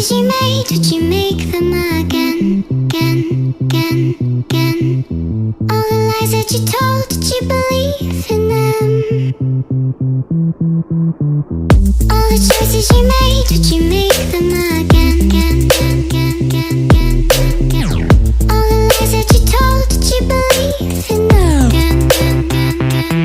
choices you made, did you make them again, again, again, again? All the lies that you told, did you believe in them? All the choices you made, did you make them again, again, again, again, again, again? All the lies that you told, did you believe in them? Again, again, again, again,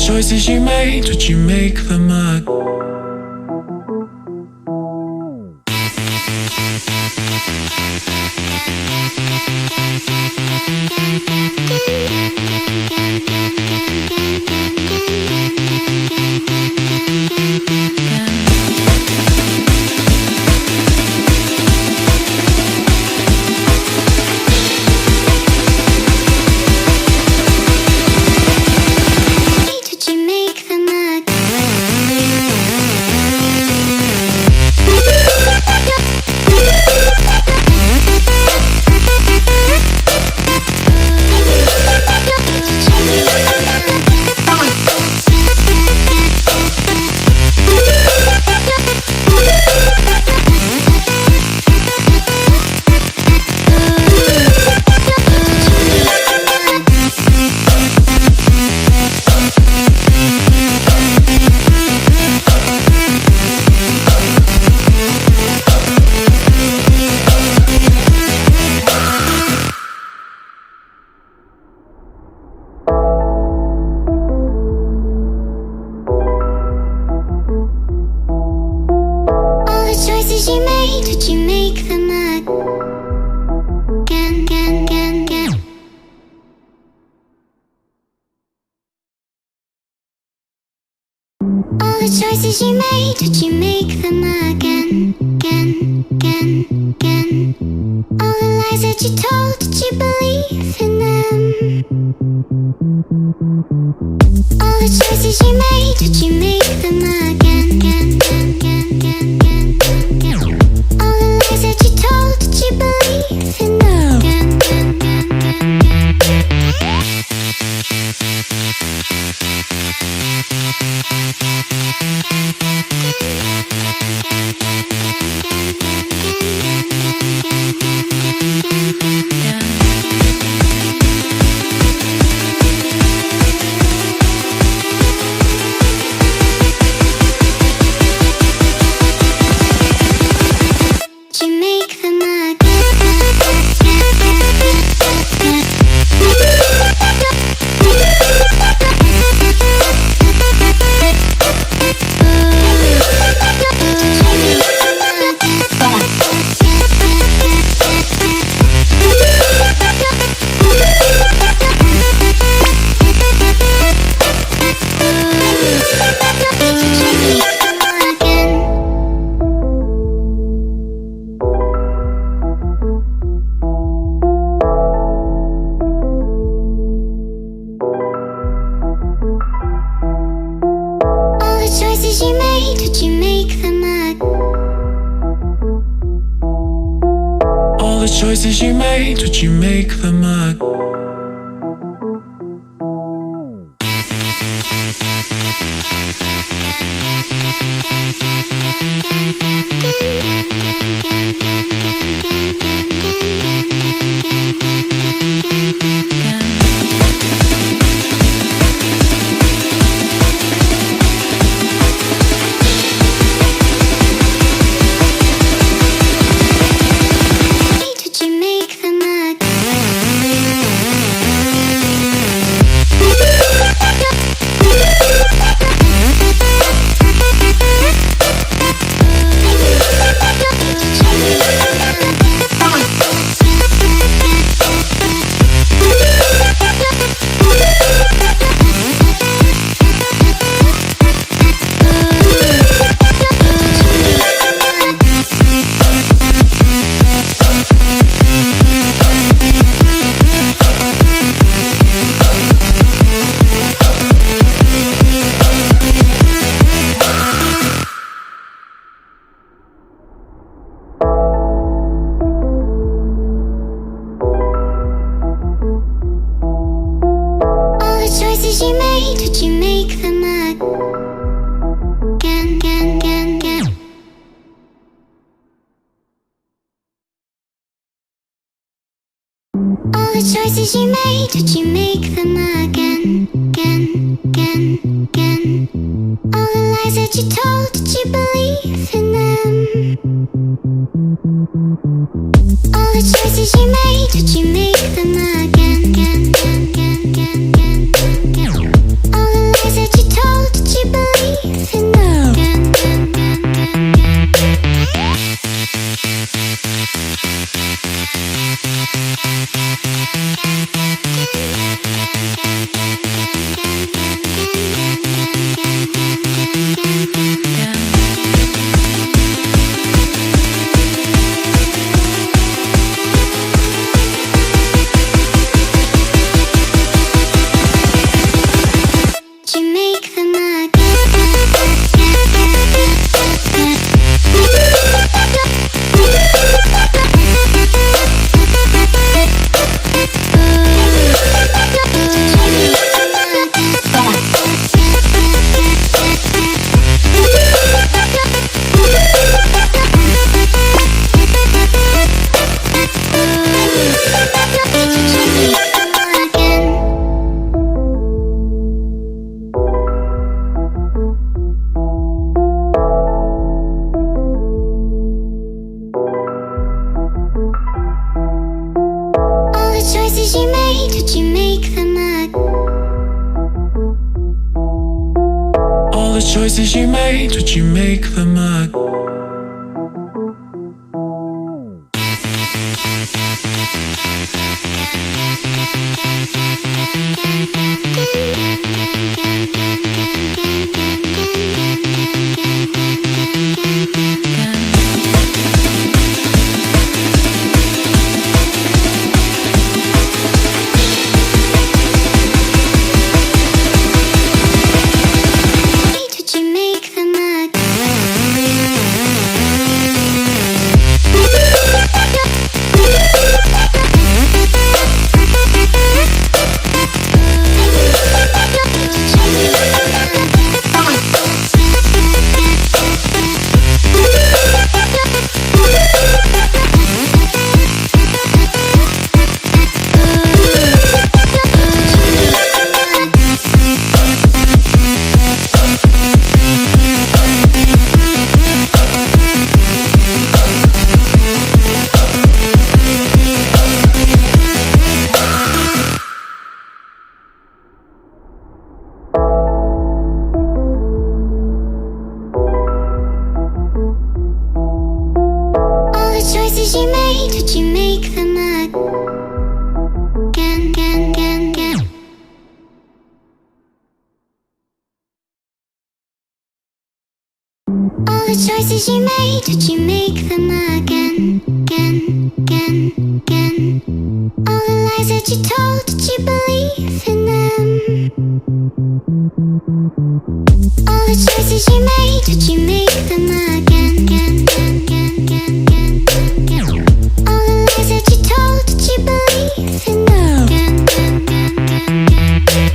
choices you made, did you make them again? You made, did you make them again, again, again, again? All the choices you made, did you make them again, again, again, again? All the lies that you told, did you believe in them? All the choices you made, did you make them again, again, again, again, again, again? All the lies that you told, did you believe in them? Again, again, again, again, you made, did you make them again? All the choices you made, did you make them again? Again, again, again, again, again, again, again, again, again. All the choices you made, would you make them again, again, again, again? All the lies that you told, did you believe in them? All the choices you made, would you make them again, again, again, again, again, again? All the lies that you told, did you believe in them? Again, again, again, again, again. Choices you made, would you make them again? You made, would you make them again, again, again, again? All the choices you made, would you make them again, again, again, again? All the lies that you told, did you believe in them? All the choices you made, would you make them again, again, again, again, again, again, again? All the lies that you told, did you believe in them? Again, again, again, again, again,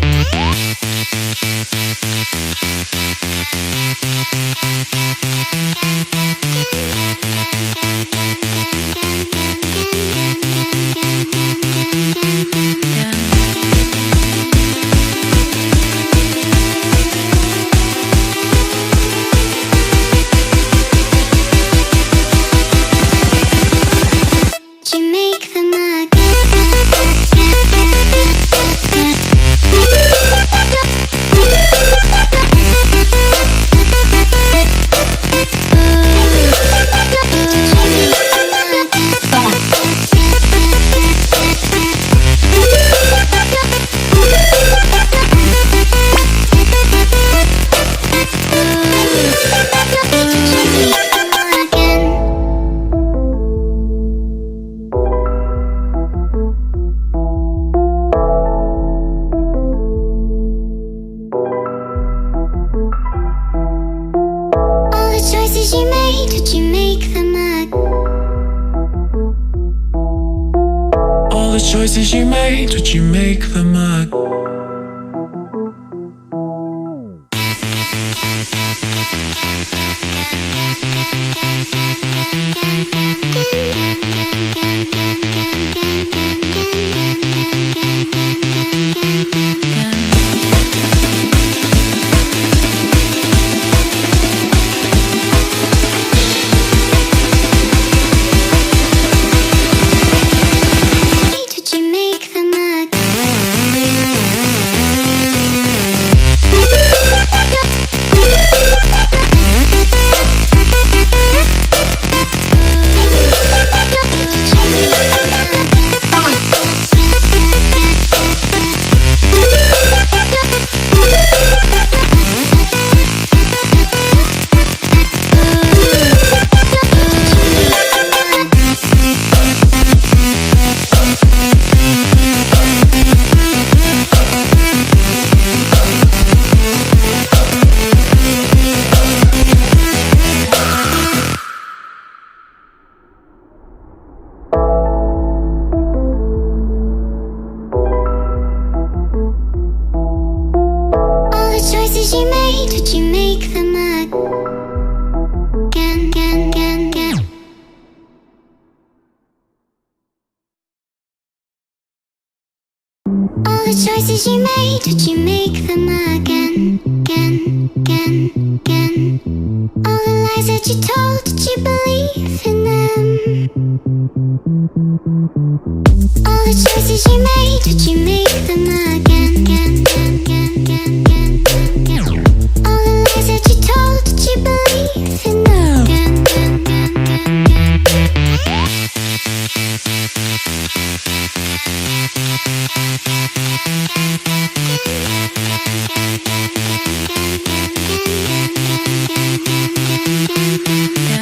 you made, would you make them All the choices you made, would you make them again? again? choices you made, would you make them again, again, again, again? All the lies that you told, did you believe in them? All the choices you made, would you make them again, again, again, again, again, again? All the lies that you told, did you believe in them? Again, again, again, again, again. Again.